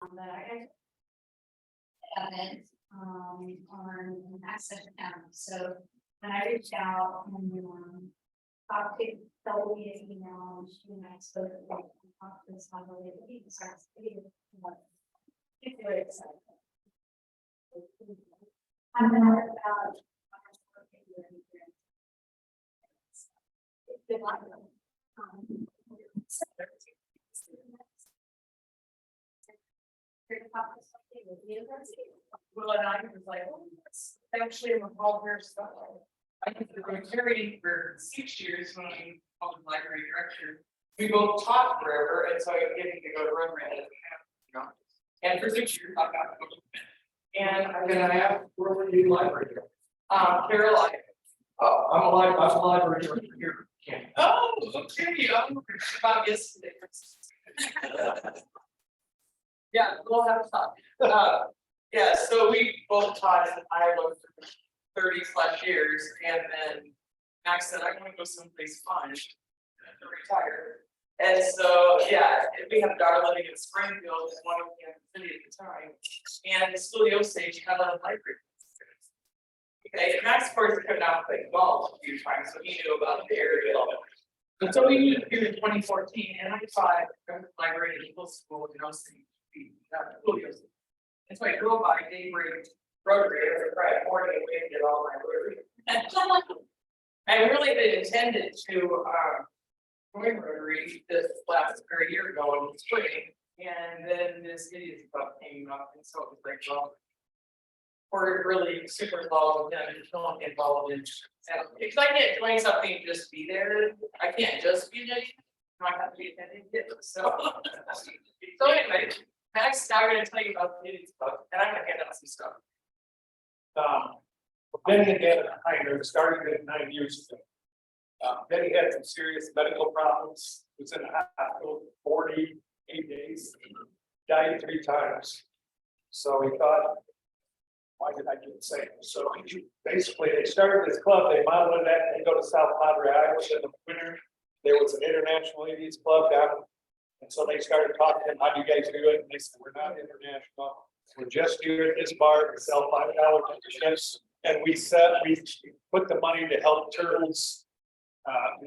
That I haven't on access account. So when I reached out and talked to double me an email, and she and I spoke about this on the way to be starts to it's very exciting. I'm not about it's been like Well, and I was like, oh, that's actually a Paul Harris stuff. I did the Rotarian for 6 years when I was public library director. We both taught forever, and so I was getting to go to run around, you know. And for 6 years, I got to go. And then I have really new library. Caroline. Oh, I'm a library director here. Oh, okay, I'm about yesterday. Yeah, we'll have to talk. Yeah, so we both taught in Iowa for 30 plus years, and then Max said, I want to go someplace fun to retire. And so, yeah, we had a daughter living in Springfield, and one of Kansas City at the time, and the school Osage had a library. Okay, and Max, of course, came down and played golf a few times, so he knew about the area. And so we moved here in 2014, and I taught at the library at Eagle School in Osage. And so I drove by Daybreak Rotary every Friday morning and waited at all my Rotary. I really did intended to join Rotary this last year ago in the spring, and then this idiot stuff came up, and so it was like, well, we're really super involved with them and don't get involved in. Because I can't join something and just be there. I can't just be there. I have to be attending it. So anyway. Next, now we're going to tell you about the news stuff, and I'm going to hand out some stuff. Benny again, started it 9 years ago. Benny had some serious medical problems, was in the hospital 48 days, died 3 times. So we thought, why did I do the same? So basically, they started this club, they modeled that, they go to South Padre, Iowa in the winter. There was an international ladies club down. And so they started talking to them, how do you guys do it? And they said, we're not international. We're just here at this bar to sell $5 memberships. And we put the money to help turtles,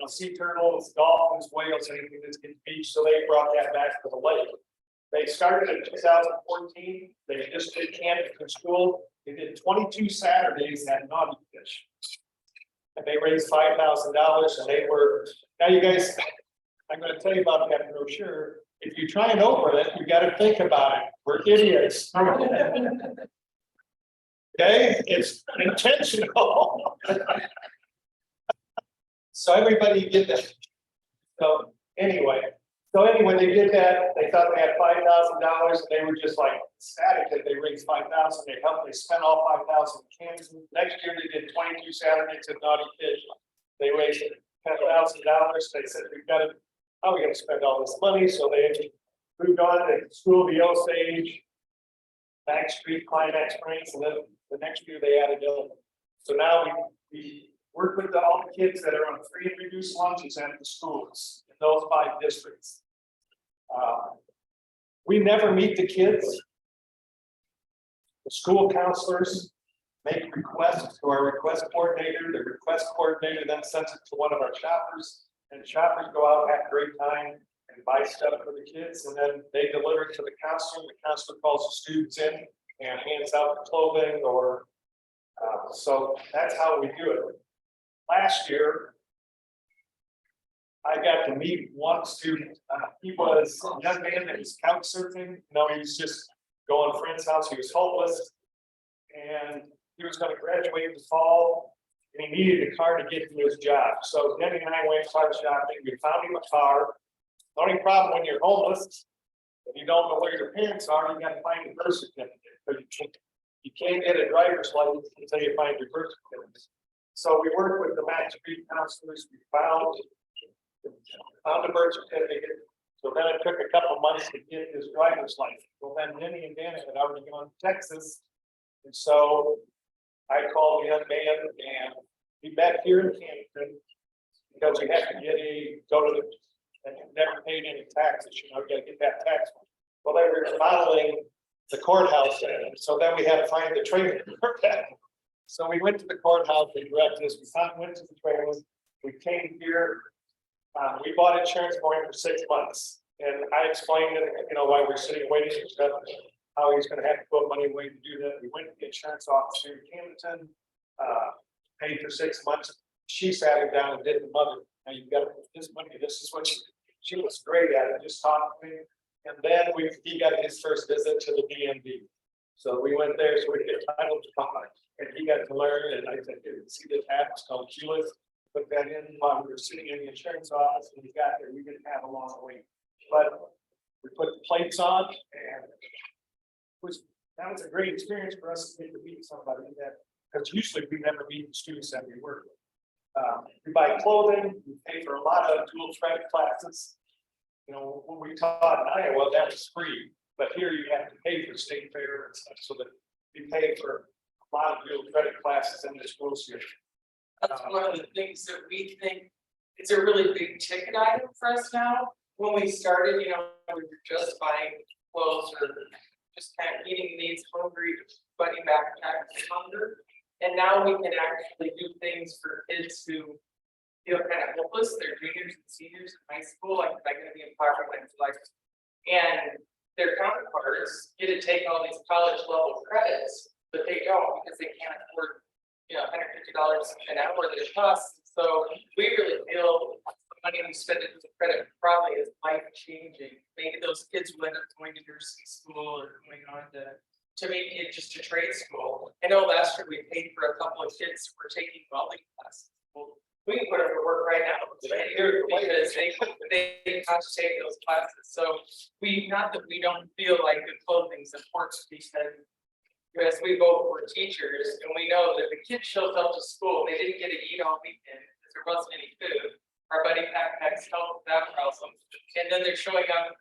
sea turtles, dolphins, whales, anything that's in the beach. So they brought that back to the lake. They started in 2014. They just did camp in school. They did 22 Saturdays at Naughty Fish. And they raised $5,000. And they were, now you guys, I'm going to tell you about that brochure. If you try and open it, you got to think about it. We're idiots. Okay, it's intentional. So everybody did that. So anyway, they did that. They thought they had $5,000, and they were just like ecstatic that they raised $5,000. They spent all $5,000 in Kansas. Next year they did 22 Saturdays at Naughty Fish. They raised $10,000. They said we've got to. How are we going to spend all this money? So they moved on to School of the Osage, Back Street, Climax Springs, and then the next year they added Illinois. So now we work with all the kids that are on free and reduced lunches at the schools in those 5 districts. We never meet the kids. The school counselors make requests to our request coordinator. The request coordinator then sends it to one of our shoppers. And shoppers go out, have a great time, and buy stuff for the kids, and then they deliver it to the counselor. The counselor calls the students in and hands out the clothing, or so that's how we do it. Last year, I got to meet one student. He was a young man that was couch surfing. He was just going to a friend's house. He was homeless, and he was going to graduate in the fall. And he needed a car to get to his job. So Debbie and I went car shopping. We found him a car. The only problem when you're homeless, if you don't know where your parents are, you got to find a birth certificate. Because you can't get a driver's license until you find your birth certificate. So we worked with the Back Street counselors. We found a birth certificate. So then it took a couple months to get his driver's license. Well, then Denny and Dana had already gone to Texas. And so I called the young man and we met here in Camden because you have to go to the, and you never paid any taxes, you gotta get that tax. Well, they were remodeling the courthouse, and so then we had to find the trailer for that. So we went to the courthouse, they directed us, went to the trailer, we came here. We bought insurance going for 6 months, and I explained, why we're sitting waiting for stuff, how he's gonna have to put money away to do that. We went to the insurance office in Camden, paid for 6 months. She sat him down and did the mother. Now you've got to put this money, this is what she was great at it, just talked to me. And then he got his first visit to the DMV. So we went there, so we get title to talk, and he got to learn, and I said, see this app, it's called Culis. Put that in while we were sitting in the insurance office, and we got there, we didn't have a long wait. But we put the plates on, and that was a great experience for us to get to meet somebody that, because usually we never meet the students that we work with. We buy clothing, we pay for a lot of dual credit classes. When we taught in Iowa, that was free, but here you have to pay for state fair and stuff, so that we pay for a lot of dual credit classes in this school year. That's one of the things that we think it's a really big ticket item for us now. When we started, we were just buying clothes or just kind of eating needs, hungry, buddy backpack hunger. And now we can actually do things for kids who feel kind of hopeless. They're juniors and seniors in high school, like they're going to be in life. And their counterparts get to take all these college level credits, but they don't because they can't afford $150 an hour that it costs. So we really feel the money we spend into the credit probably is life changing. Maybe those kids will end up going to nursing school or going on to make it just to trade school. I know last year we paid for a couple of kids who were taking welding classes. Well, we can put them to work right now because they have to take those classes. So not that we don't feel like the clothing is important because we both were teachers and we know that the kid shows up to school, they didn't get to eat all weekend because there wasn't any food. Our buddy backpacks helped with that problem. And then they're showing up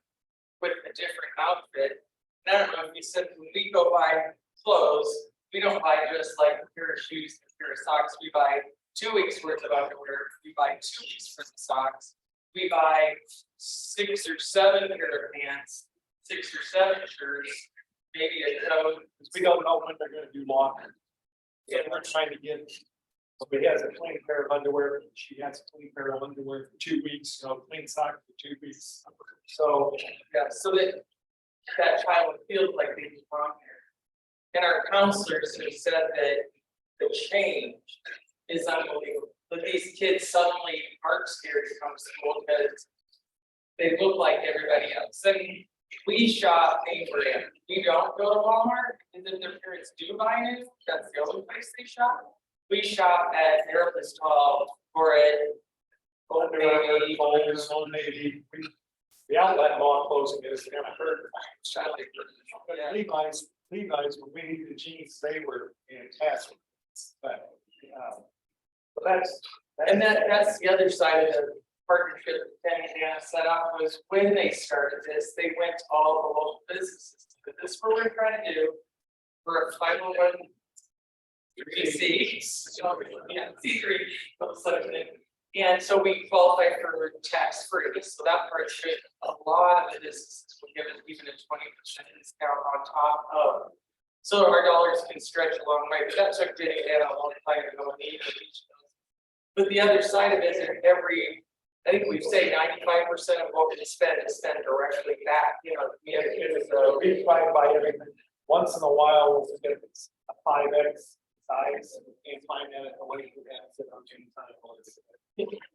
with a different outfit. And I don't know if you said when we go buy clothes, we don't buy just like a pair of shoes and a pair of socks. We buy 2 weeks worth of underwear. We buy 2 weeks worth of socks. We buy 6 or 7 pair of pants, 6 or 7 shirts, maybe a coat. We don't know when they're gonna do laundry. So we're trying to get, somebody has a clean pair of underwear, she has a clean pair of underwear for 2 weeks, clean socks for 2 weeks. So, Yeah, so that child feels like they belong here. And our counselors have said that the change is unbelievable. But these kids suddenly aren't scared to come to school because they look like everybody else. And we shop name brand. We don't go to Walmart, and if their parents do buy it, that's the only place they shop. We shop at Therapist Hall or at Old Navy. Old Navy. The outlet mall closing is gonna hurt. Yeah. Levi's, when we needed the jeans, they were fantastic. But that's the other side of the partnership that Ken and Anna set up was when they started this, they went to all the local businesses. This is what we're trying to do. We're a 501 C. Yeah, C3. And so we qualify for tax free. So that part should a lot of the businesses will give us even a 20% discount on top of. So our dollars can stretch a long way, but that took getting in a long time to go and each of those. But the other side of it is that I think we say 95% of what we spend is spent directly back, so we try to buy everything. Once in a while, we'll get a 5X size, and we can't find that at the way we have to on time.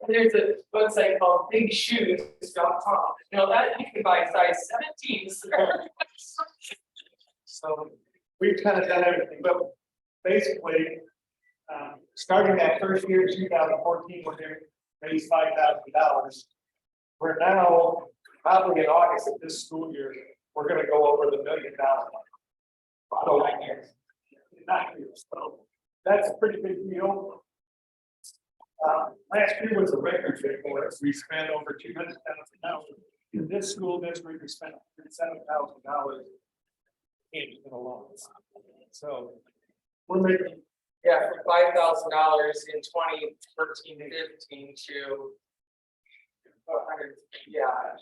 there's a website called bigshoes.com. That you can buy size 17. So we've kind of done everything, but basically, starting that first year, 2014, when they raised $5,000, we're now probably in August of this school year, we're going to go over the $1 million mark. So, 9 years. 9 years. So that's a pretty big deal. Last year was a record year for us. We spent over $200,000. In this school district, we spent $7,000 in loans. So we're making. Yeah, from $5,000 in 2013 to 15 to 100. Yeah.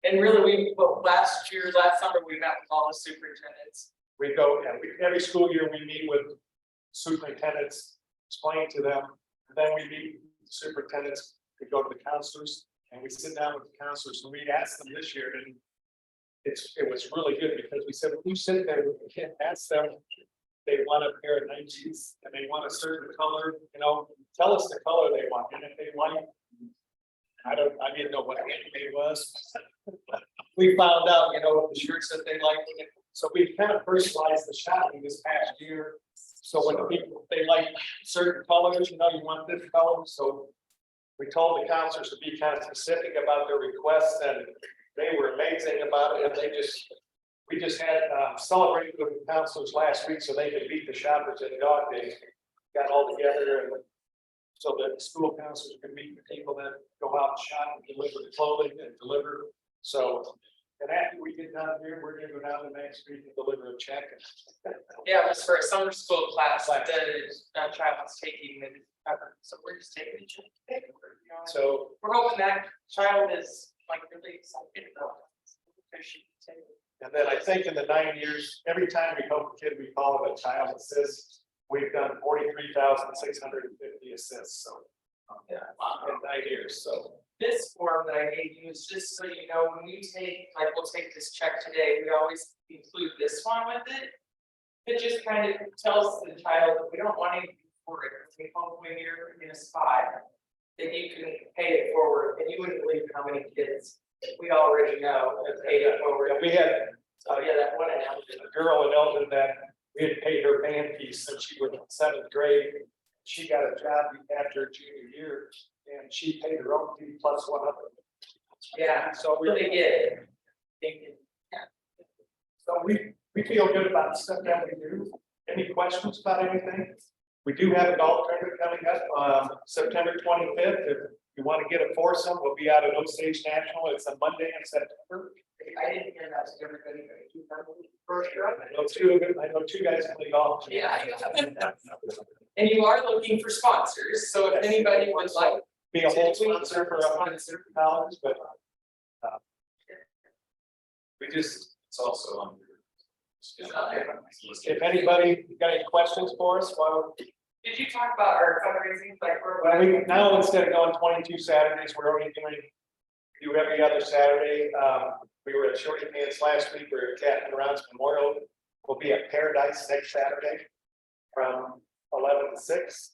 And really, last summer, we met with all the superintendents. We go, yeah, every school year, we meet with superintendents, explain to them, and then we meet with superintendents, we go to the counselors, and we sit down with the counselors, and we ask them this year, and it was really good, because we said, when you sit there, we can't ask them, they want a pair of Nikes, and they want a certain color, tell us the color they want, and if they like, I didn't know what anime was. We found out, the shirts that they like, so we kind of personalized the shopping this past year. So when people, they like certain colors, you want this color, so we told the counselors to be kind of specific about their requests, and they were amazing about it, and we just had celebrated with the counselors last week, so they could beat the shoppers at dog days. Got all together, and so that the school counselors could meet the people that go out and shop and deliver the clothing and deliver. So, and after we get done here, we're gonna go down the next week and deliver a check. Yeah, it was for a summer school class that child was taking, so we're just taking a check. So, We're hoping that child is like really excited about it. and then I think in the 9 years, every time we help a kid, we call it a child assist. We've done 43,650 assists, so. Yeah. In 9 years, so. This form that I gave you is just so you know, when we take, we'll take this check today, we always include this one with it. It just kind of tells the child that we don't want anything for it, we hope when you're in a spot, that you can pay it forward, and you wouldn't believe how many kids we already know have paid it forward. We had So yeah, that one announcement. a girl in Elton that we had paid her band piece since she was in 7th grade. She got a job after her junior year, and she paid her own fee plus 100. Yeah, So we, really get it. so we feel good about the stuff that we do. Any questions about anything? We do have a golf tournament coming up, September 25th. If you want to get a foursome, we'll be out at Osage National. It's a Monday in September. I didn't hear that to everybody. For sure. I know two guys play golf. Yeah. And you are looking for sponsors, so if anybody would like. Be a whole sponsor for $100, but we just, It's also on. if anybody got any questions for us, well, Did you talk about our fundraising, now instead of going 22 Saturdays, we're only do every other Saturday. We were at Shorty Pants last week, we're at Captain Ron's Memorial. We'll be at Paradise next Saturday from 11 to 6.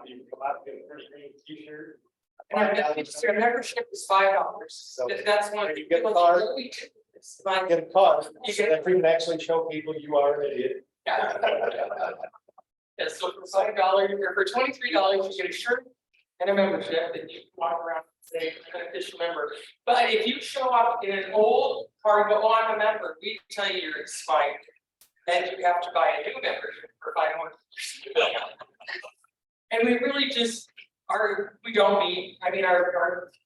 You can come out and get a pretty green t-shirt. Your membership is $5. So That's one. you get a card. It's fine. Get a card, You so get- that we can actually show people you are an idiot. Yeah, so for $5 or for $23, you get a shirt and a membership that you can walk around and say, I'm an official member. But if you show up in an old card, go on a member, we tell you you're expired. Then you have to buy a new membership for $5 more. And we really just we don't meet,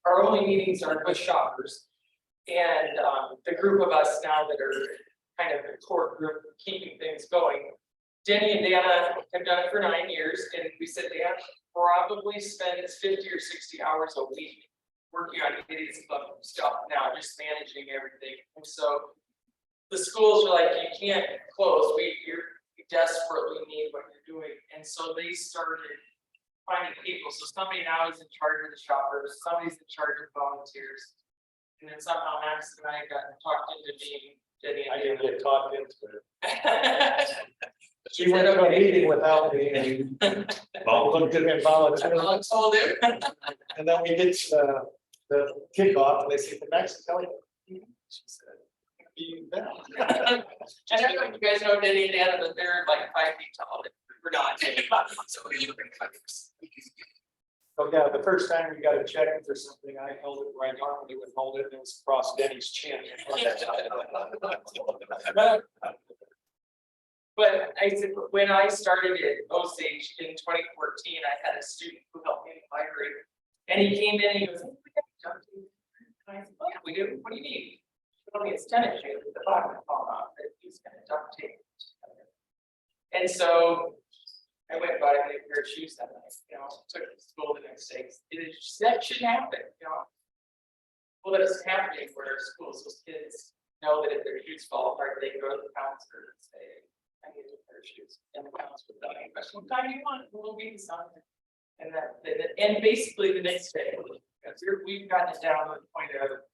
our only meetings are with shoppers. And the group of us now that are kind of the core group keeping things going. Denny and Dana have done it for 9 years, and we said they have probably spends 50 or 60 hours a week working on Kitty's Club stuff now, just managing everything. And so the schools are like, you can't close, we desperately need what you're doing. And so they started finding people. So somebody now is in charge of the shoppers, somebody's in charge of volunteers. And then somehow Max and I got talked into being Denny I and didn't get talked into it. Dana. She went to a meeting without me and looked at me and volunteered. I told him. And then we get the kickoff and they say, Max, tell you. She said, "You bet." And I don't know if you guys know Denny and Dana, but they're like 5 feet tall. We're not. So you can cut this. So yeah, the first time we got a check for something, I held it where I normally would hold it, and it was across Denny's chin. But I said, when I started at Osage in 2014, I had a student who helped me in the library. And he came in and he goes, "Oh, we got duct tape." And I said, "Oh, yeah, we do. What do you need?" He told me it's tennis shoes with the bottom fall off, that he's gonna duct tape. And so I went and bought him a pair of shoes that night, took it to school the next day. That shouldn't happen, Well, that's happening where schools, those kids know that if their shoes fall apart, they go to the counselor and say, I need a pair of shoes. And the counselor will tell you, what time do you want? We'll be something. And and basically the next day, we've gotten it down to the point of.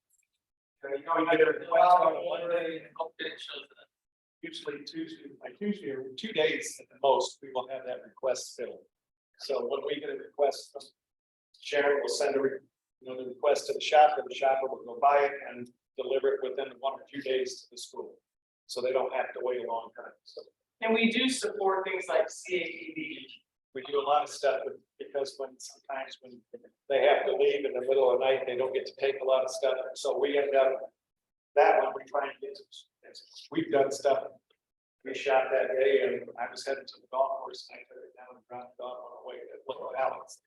You know, you get a request on a Monday, and hope that it shows that. usually Tuesday, like Tuesday or 2 days at the most, we will have that request filled. So when we get a request, Sharon will send the request to the shopper will go buy it and deliver it within 1 or 2 days to the school. So they don't have to wait a long time, so. And we do support things like CATV. We do a lot of stuff because sometimes when they have to leave in the middle of the night, they don't get to take a lot of stuff, so we end up. That one, we try and get to, we've done stuff. We shot that day and I was heading to the golf course and I took it down and dropped it off on the way to Little Alex.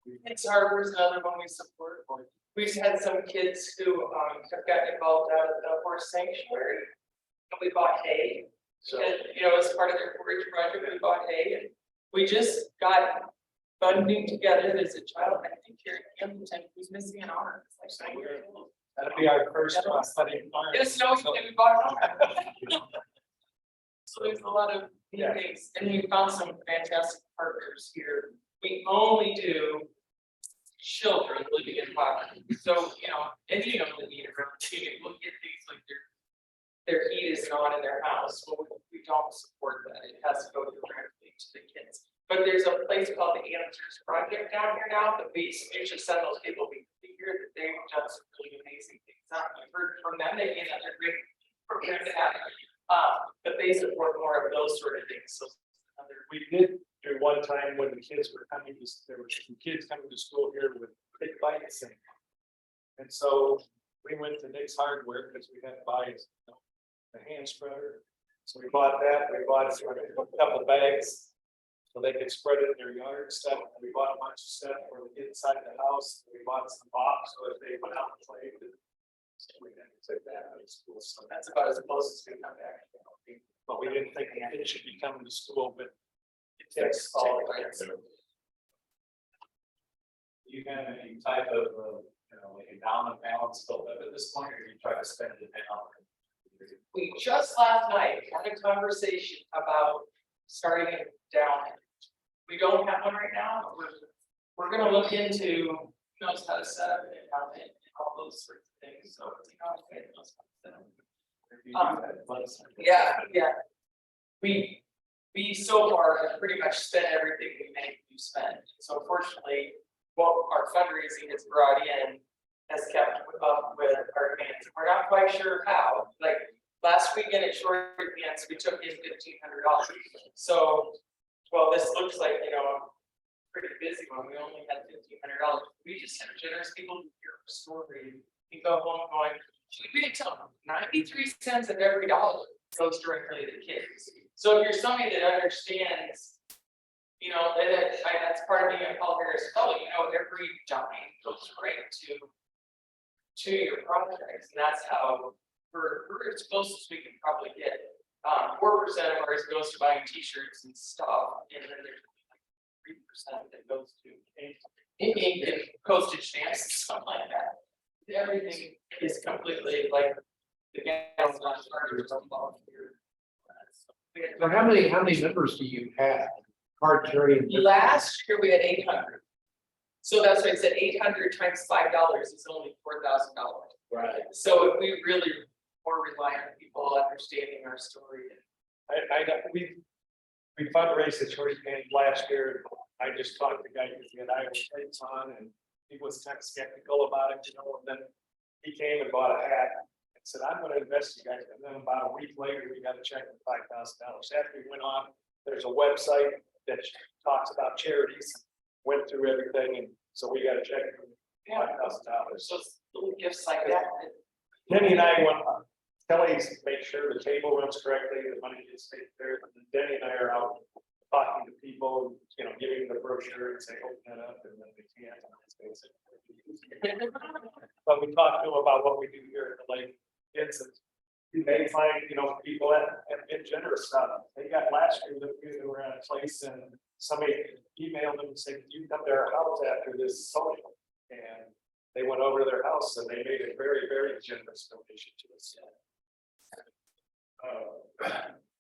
It's Harbor's another one we support. We've had some kids who have gotten involved out at the horse sanctuary. And we bought hay, So and as part of their forage project, we bought hay and we just got funding together. There's a child, I think here in Hamilton, who's missing an arm. It's like 9 years old. that'll be our first study. It's no, we bought an arm. So there's a lot of neat things, and we found some fantastic partners here. We only do children living in poverty. So, and the need around, you look at things like their heat isn't on in their house. Well, we don't support that. It has to go directly to the kids. But there's a place called the Answers Project down here now, that we usually send those people here that they've done some really amazing things. I've heard from them, they get another great program to have. But they support more of those sort of things. So We did do one time when the kids were coming, there were some kids coming to school here with big bikes and so we went to Nick's Hardware because we had to buy a hand spreader. So we bought that, we bought a couple bags so they could spread it in their yard and stuff. And we bought a bunch of stuff for the inside the house. We bought some box so if they went out and played. So we had to take that out of school. So that's about as close as we come back. but we didn't think it should be coming to school, but it takes all the time. Do you have any type of, like endowment balance built up at this point, or do you try to spend it down? We just last night had a conversation about starting it down. We don't have one right now, but we're gonna look into who knows how to set up an account and all those sorts of things, so. Yeah. We so far have pretty much spent everything we make, we spend. So fortunately, what our fundraising has brought in has kept up with our demands. We're not quite sure how, like last weekend at Short Pants, we took in $1,500. So, well, this looks like, a pretty busy one. We only had $1,500. We just have generous people who hear a story and go home going, we can tell them 93 cents of every dollar goes directly to the kids. So if you're somebody that understands, that's part of being a Paul Harris Fellow, every dime goes right to your projects. And that's how we're as close as we can probably get. 4% of ours goes to buying t-shirts and stuff, and then there's like 3% that goes to ink and postage stamps and stuff like that. Everything is completely like the gals not started or something volunteer. So how many members do you have? Card carrying? Last year we had 800. So that's why I said 800 times $5 is only $4,000. Right. So if we really more rely on people understanding our story. We fundraised at Short Pants last year. I just talked to the guy who had Iowa State's on and he was kind of skeptical about it, and then he came and bought a hat and said, I'm gonna invest you guys. And then about a week later, we got a check for $5,000. After we went on, there's a website that talks about charities, went through everything, and so we got a check for $5,000. So it's little gifts like that. Denny and I went, Kelly made sure the table runs correctly, the money gets taken care of, and then Denny and I are out talking to people, giving them the brochure and say, open that up, and then they can't. But we talked to them about what we do here at the lake. Kids, they find, people that have been generous stuff. They got last year, they were at a place and somebody emailed them and said, you come to our house after this social. And They went over to their house and they made a very, very generous donation to us.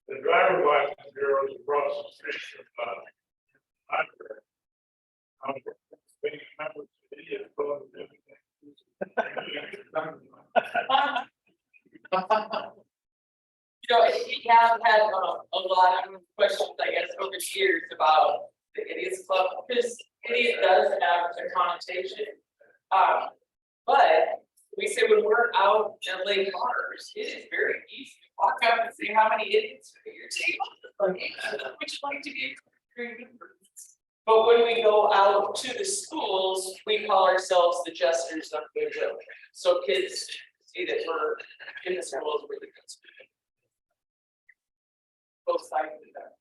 The driver license bureau is across the street from, library. Being a member of the city is going to do everything. You know, we have had a lot of questions, I guess, over the years about the Idiots Club, because idiot does have a connotation. But we say when we're out in late cars, it is very easy to walk up and say, how many idiots are at your table? Would you like to be a member? But when we go out to the schools, we call ourselves the jesters of goodwill. So kids see that we're in the schools with the kids. Both sides of that.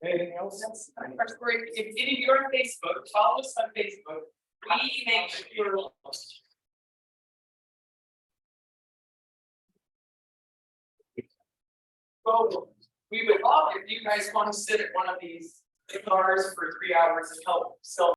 Anything else? If any of you are on Facebook, follow us on Facebook. We make sure. Well, we would love if you guys want to sit at one of these cars for 3 hours and help sell